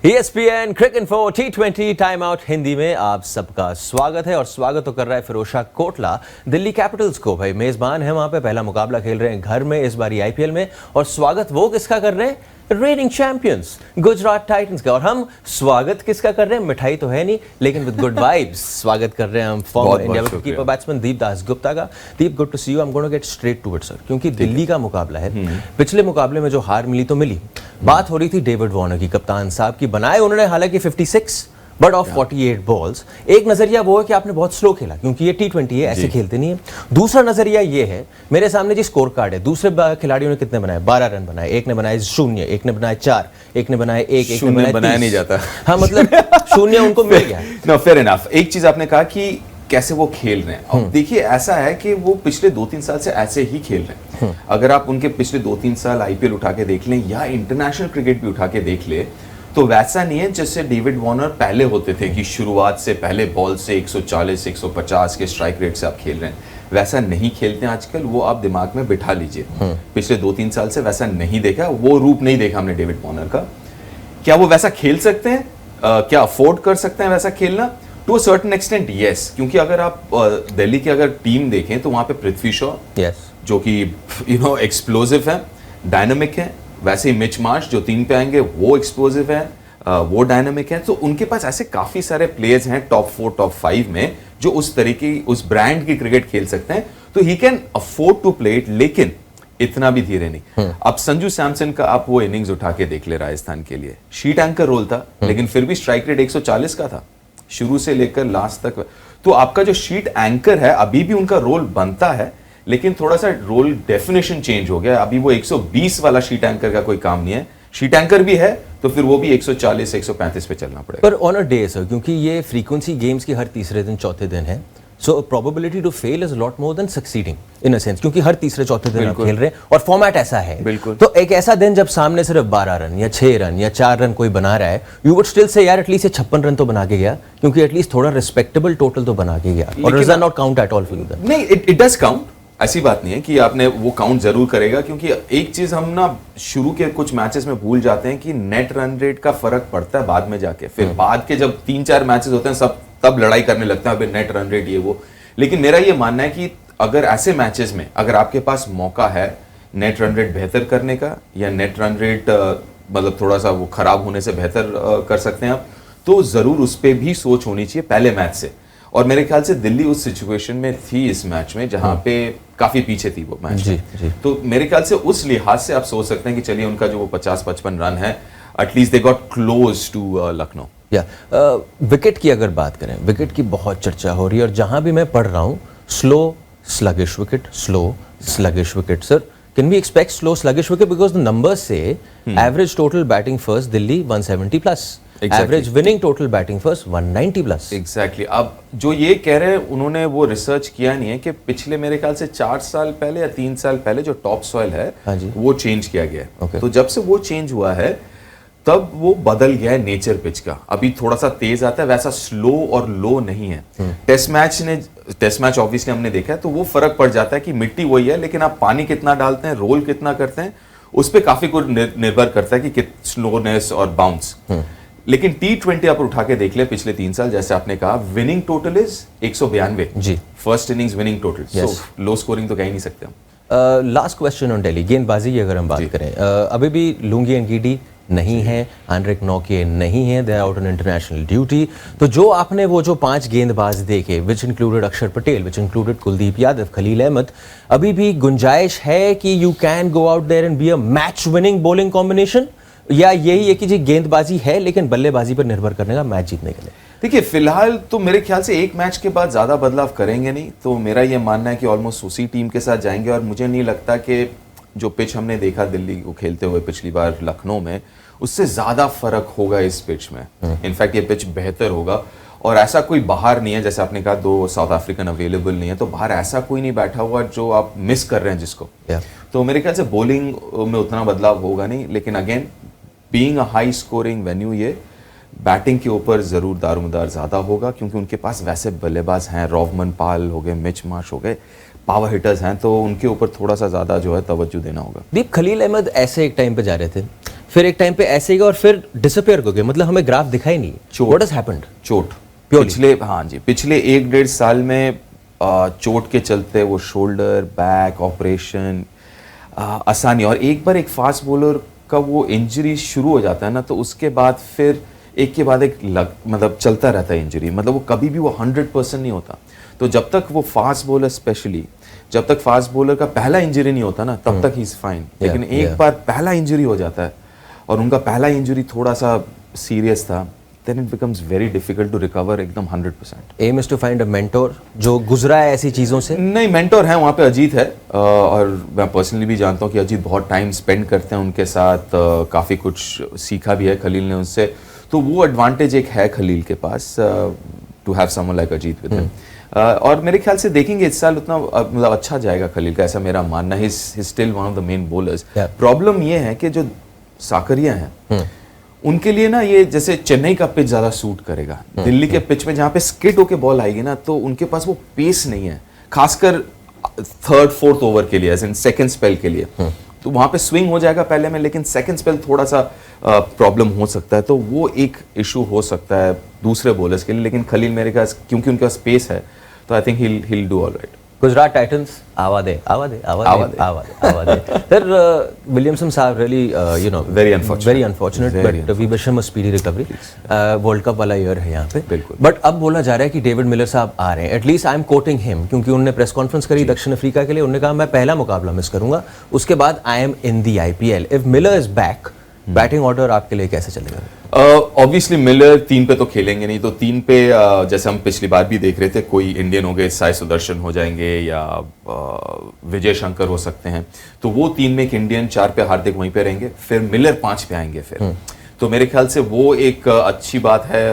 ESPN cricket for T20 time out Hindi में आप सबका स्वागत है और स्वागत तो कर रहा है फिरोज शाह कोटला दिल्ली कैपिटल्स को। भाई मेजबान है वहां पे, पहला मुकाबला खेल रहे हैं घर में इस बारी IPL में, और स्वागत वो किसका कर रहे हैं? रेनिंग चैंपियंस गुजरात टाइटंस का। और हम स्वागत किसका कर रहे हैं? मिठाई तो है नहीं, लेकिन विद गुड वाइब्स स्वागत कर रहे हैं हम former India wicketkeeper batsman Deep Dasgupta का। Deep, good to see you. I am going to get straight to it sir, क्योंकि दिल्ली का मुकाबला है। पिछले मुकाबले में जो हार मिली तो मिली, बात हो रही थी डेविड वार्नर की, कप्तान साहब की। बनाए उन्होंने हालांकि 56 बट ऑफ 48 बॉल्स। एक नजरिया वो है कि आपने बहुत स्लो खेला, क्योंकि ये T20 है, ऐसे खेलते नहीं है। दूसरा नजरिया ये है, मेरे सामने जी स्कोर कार्ड है, दूसरे खिलाड़ियों ने कितने बनाए? 12 रन बनाए, एक ने बनाए 0, एक ने बनाए 4, एक ने बनाए 1, एक ने बनाया नहीं जाता। हाँ, मतलब 0 उनको मिल गया। No, fair enough. एक चीज आपने कहा कि कैसे वो खेल रहे हैं। अब देखिए, ऐसा है कि वो पिछले 2-3 साल से ऐसे ही खेल रहे हैं। अगर आप उनके पिछले 2-3 साल IPL उठा के देख लें या इंटरनेशनल क्रिकेट भी उठा के देख ले, तो वैसा नहीं है जैसे डेविड वार्नर पहले होते थे कि शुरुआत से पहले बॉल से 140 150 के स्ट्राइक रेट से आप खेल रहे हैं। वैसा नहीं खेलते हैं आजकल, वो आप दिमाग में बिठा लीजिए। पिछले 2-3 साल से वैसा नहीं देखा, वो रूप नहीं देखा हमने डेविड वार्नर का। क्या वो वैसा खेल सकते हैं? क्या अफोर्ड कर सकते हैं वैसा खेलना? To a certain extent yes, क्योंकि अगर आप दिल्ली की अगर टीम देखें तो वहां पे पृथ्वी शॉ जो कि एक्सप्लोसिव है, डायनामिक है। वैसे ही मिच मार्श जो 3 पे आएंगे वो एक्सप्लोसिव है, वो डायनामिक है। तो उनके पास ऐसे काफी सारे प्लेयर्स हैं टॉप 4 टॉप 5 में जो उस तरीके उस ब्रांड की क्रिकेट खेल सकते हैं। तो he can afford to play it, लेकिन इतना भी धीरे नहीं। अब संजू सैमसन का आप वो इनिंग्स उठा के देख ले राजस्थान के लिए, शीट एंकर रोल था, लेकिन फिर भी स्ट्राइक रेट 140 का था शुरू से लेकर लास्ट तक। तो आपका जो शीट एंकर है अभी भी उनका रोल बनता है, लेकिन थोड़ा सा रोल डेफिनेशन चेंज हो गया। अभी वो 120 वाला शीट एंकर का कोई काम नहीं है। शीट एंकर भी है तो फिर वो भी 140 135 पे चलना पड़ेगा। पर ऑन अ डे सर, क्योंकि ये फ्रीक्वेंसी गेम्स की हर तीसरे दिन चौथे दिन है, so probability to fail is lot more than succeeding in a sense, क्योंकि हर तीसरे चौथे दिन आप खेल रहे हैं और फॉर्मेट ऐसा है। बिल्कुल। तो एक ऐसा दिन जब सामने सिर्फ 12 रन या 6 रन या 4 रन कोई बना रहा है, यू वुड स्टिल से यार एटलीस्ट 56 रन तो बना के गया, क्योंकि एटलीस्ट थोड़ा रिस्पेक्टेबल टोटल तो बना के गया। और does not count at all for you then? नहीं, इट डज काउंट। ऐसी बात नहीं है कि आपने वो काउंट जरूर करेगा, क्योंकि एक चीज हम ना शुरू के कुछ मैचेस में भूल जाते हैं कि नेट रन रेट का फर्क पड़ता है बाद में जाके। फिर बाद के जब 3-4 मैचेस होते हैं सब तब लड़ाई करने लगते हैं, अबे नेट रन रेट ये वो। लेकिन मेरा ये मानना है कि अगर ऐसे मैचेस में अगर आपके पास मौका है नेट रन रेट बेहतर करने का, या नेट रन रेट मतलब थोड़ा सा वो खराब होने से बेहतर कर सकते हैं आप, तो जरूर उस पर भी सोच होनी चाहिए पहले मैच से। और मेरे ख्याल से दिल्ली उस सिचुएशन में थी इस मैच में जहां पे काफी पीछे थी वो मैच में। तो मेरे ख्याल से उस लिहाज से आप सोच सकते हैं कि चलिए उनका जो वो 50-55 रन है, at least they got close to Lucknow. Wicket की अगर बात करें, विकेट की बहुत चर्चा हो रही है, और जहां भी मैं पढ़ रहा हूं slow sluggish wicket, slow sluggish wicket. Sir, can we expect slow sluggish wicket? Because the numbers से average total batting first Delhi 170 plus, average winning total batting first 190 plus. Exactly. अब जो ये कह रहे हैं उन्होंने वो रिसर्च किया नहीं है कि पिछले मेरे ख्याल से 4 साल पहले या 3 साल पहले जो टॉप सॉइल है वो चेंज किया गया है। तो जब से वो चेंज हुआ है तब वो बदल गया है नेचर पिच का। अभी थोड़ा सा तेज आता है, वैसा स्लो और लो नहीं है। टेस्ट मैच ऑब्वियसली हमने देखा है, तो वो फर्क पड़ जाता है कि मिट्टी वही है, लेकिन आप पानी कितना डालते हैं, रोल कितना करते हैं, उस पर काफी कुछ निर्भर करता है कि स्लोनेस और बाउंस। लेकिन T20 आप उठा के देख ले पिछले 3 साल, जैसे आपने कहा, विनिंग टोटल इज 192 जी, first innings winning total. So low scoring तो कह ही नहीं सकते हम। लास्ट क्वेश्चन ऑन दिल्ली गेंदबाजी की अगर हम बात करें, अभी भी लुंगी एंगीडी नहीं है, एंड्रिक नॉके नहीं है, they are out on international duty. तो जो आपने वो जो 5 गेंदबाज देखे, which included Axar Patel, which included Kuldeep Yadav, Khaleel Ahmed, अभी भी गुंजाइश है कि you can go out there and be a match winning bowling combination, या यही है कि जी गेंदबाजी है लेकिन बल्लेबाजी पर निर्भर करने का मैच जीतने के लिए? देखिए, फिलहाल तो मेरे ख्याल से एक मैच के बाद ज्यादा बदलाव करेंगे नहीं। तो मेरा ये मानना है कि ऑलमोस्ट उसी टीम के साथ जाएंगे, और मुझे नहीं लगता कि जो पिच हमने देखा दिल्ली को खेलते हुए पिछली बार लखनऊ में, उससे ज्यादा फर्क होगा इस पिच में। इनफैक्ट ये पिच बेहतर होगा, और ऐसा कोई बाहर नहीं है, जैसे आपने कहा 2 साउथ अफ्रीकन अवेलेबल नहीं है, तो बाहर ऐसा कोई नहीं बैठा हुआ जो आप मिस कर रहे हैं जिसको। तो मेरे ख्याल से बॉलिंग में उतना बदलाव होगा नहीं, लेकिन again being a high scoring venue, ये बैटिंग के ऊपर जरूर दारोमदार ज्यादा होगा, क्योंकि उनके पास वैसे बल्लेबाज हैं, रोवमन पाल हो गए, मिच मार्श हो गए, पावर हिटर्स हैं, तो उनके ऊपर थोड़ा सा ज्यादा जो है तवज्जो देना होगा। दीप, खलील अहमद ऐसे एक टाइम पे जा रहे थे, फिर एक टाइम पे ऐसे ही गया और फिर डिसअपियर हो गए, मतलब हमें ग्राफ दिखाई नहीं। What has happened? चोट Purely? पिछले 1-1.5 साल में चोट के चलते वो शोल्डर बैक ऑपरेशन आसानी, और एक बार एक फास्ट बॉलर का वो इंजरी शुरू हो जाता है ना, तो उसके बाद फिर एक के बाद एक मतलब चलता रहता है इंजरी, मतलब वो कभी भी वो 100% नहीं होता। तो जब तक वो फास्ट बॉलर स्पेशली, जब तक फास्ट बॉलर का पहला इंजरी नहीं होता ना, तब तक ही इज फाइन। लेकिन एक बार पहला इंजरी हो जाता है और उनका पहला इंजरी थोड़ा सा सीरियस था, then it becomes very difficult to recover एकदम 100%। Aim is to find a mentor जो गुजरा है ऐसी चीज़ों से। नहीं, मेंटोर है वहाँ पे, अजीत है, और मैं पर्सनली भी जानता हूँ कि अजीत बहुत टाइम स्पेंड करते हैं उनके साथ, काफ़ी कुछ सीखा भी है खलील ने उनसे, तो वो एडवांटेज एक है खलील के पास to have someone like Ajit with him. और मेरे ख्याल से देखेंगे इस साल उतना मतलब अच्छा जाएगा खलील का, ऐसा मेरा मानना है। He still one of the main bowlers. Problem ये है कि जो साकरिया हैं उनके लिए ना, ये जैसे चेन्नई का पिच ज्यादा सूट करेगा, दिल्ली के पिच में जहाँ पे स्किट होके बॉल आएगी ना, तो उनके पास वो पेस नहीं है, खासकर 3rd-4th ओवर के लिए, एज इन सेकंड स्पेल के लिए। तो वहां पे स्विंग हो जाएगा पहले में, लेकिन सेकंड स्पेल थोड़ा सा प्रॉब्लम हो सकता है, तो वो एक इशू हो सकता है दूसरे बॉलर्स के लिए। लेकिन खलील मेरे पास, क्योंकि उनके पास पेस है, तो I think he'll do all right। Gujarat Titans आवादे सर, विलियमसन साहब really you know Very unfortunate, but we wish him a speedy recovery. World cup वाला ईयर है यहाँ पे, बिल्कुल। बट अब बोला जा रहा है कि डेविड मिलर साहब आ रहे हैं, at least I am quoting him, क्योंकि उन्होंने प्रेस कॉन्फ्रेंस करी दक्षिण अफ्रीका के लिए, उन्होंने कहा मैं पहला मुकाबला मिस करूंगा, उसके बाद I am in the IPL। If Miller is back, batting order आपके लिए कैसे चलेगा? ऑब्वियसली मिलर 3 पे तो खेलेंगे नहीं, तो 3 पे जैसे हम पिछली बार भी देख रहे थे, कोई इंडियन हो गए, साई सुदर्शन हो जाएंगे या विजय शंकर हो सकते हैं, तो वो 3 में एक इंडियन, 4 पे हार्दिक वहीं पे रहेंगे, फिर मिलर 5 पे आएंगे फिर। तो मेरे ख्याल से वो एक अच्छी बात है।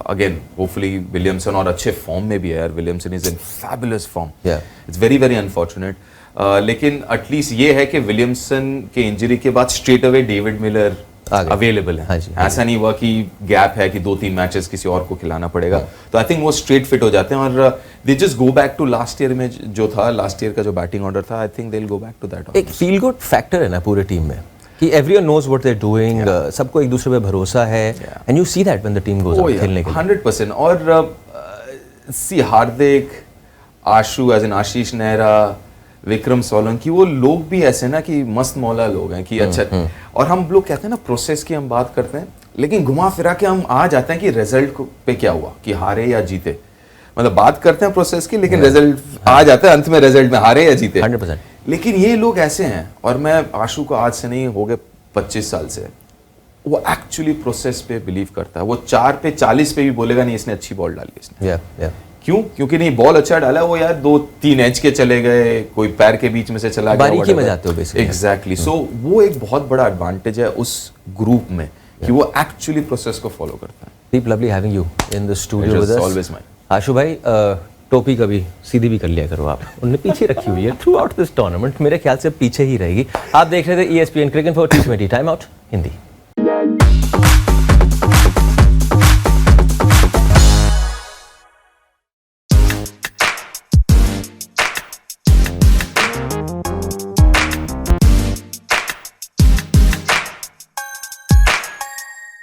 अगेन होपफुली विलियमसन और अच्छे फॉर्म में भी है यार, Williamson is in fabulous form, it's very very unfortunate. लेकिन एटलीस्ट ये है कि विलियमसन के इंजरी के बाद straight away David Miller available है। ऐसा नहीं हुआ कि गैप है कि 2-3 मैचेस किसी और को खिलाना पड़ेगा, तो आई थिंक वो स्ट्रेट फिट हो जाते हैं और they just go back to last year में जो था, लास्ट ईयर का जो बैटिंग ऑर्डर था, I think they will go back to that. एक फील गुड फैक्टर है ना पूरे टीम में कि everyone knows what they are doing, सबको एक दूसरे पे भरोसा है, and you see that when the team goes out खेलने के लिए। 100%। और see Hardik, Ashu as in Ashish Nehra, Vikram Solanki, वो लोग भी ऐसे ना कि मस्त मौला लोग हैं कि अच्छा। और हम लोग कहते हैं ना प्रोसेस की हम बात करते हैं, लेकिन घुमा फिरा के हम आ जाते हैं कि रिजल्ट पे क्या हुआ, कि हारे या जीते। मतलब बात करते हैं प्रोसेस की, लेकिन रिजल्ट आ जाता है अंत में, रिजल्ट में हारे या जीते। 100%। लेकिन ये लोग ऐसे हैं, और मैं आशु को आज से नहीं हो गए 25 साल से, वो एक्चुअली प्रोसेस पे बिलीव करता है। वो 4 पे 40 पे भी बोलेगा नहीं इसने अच्छी बॉल डाली इसने। क्यों? क्योंकि नहीं बॉल अच्छा डाला, वो यार 2-3 एज के चले गए, कोई पैर के बीच में से चला गया, बारीकी में जाते हो बेसिकली। एग्जैक्टली। सो वो एक बहुत बड़ा एडवांटेज है उस ग्रुप में कि वो एक्चुअली प्रोसेस को फॉलो करता है। Deep lovely having you in the studio with us. Always mine. Ashu भाई, टोपी कभी सीधी भी कर लिया करो आप, उन्होंने पीछे रखी हुई है थ्रू आउट दिस टूर्नामेंट, मेरे ख्याल से पीछे ही रहेगी। आप देख रहे थे ESPN cricket for T20 time out Hindi.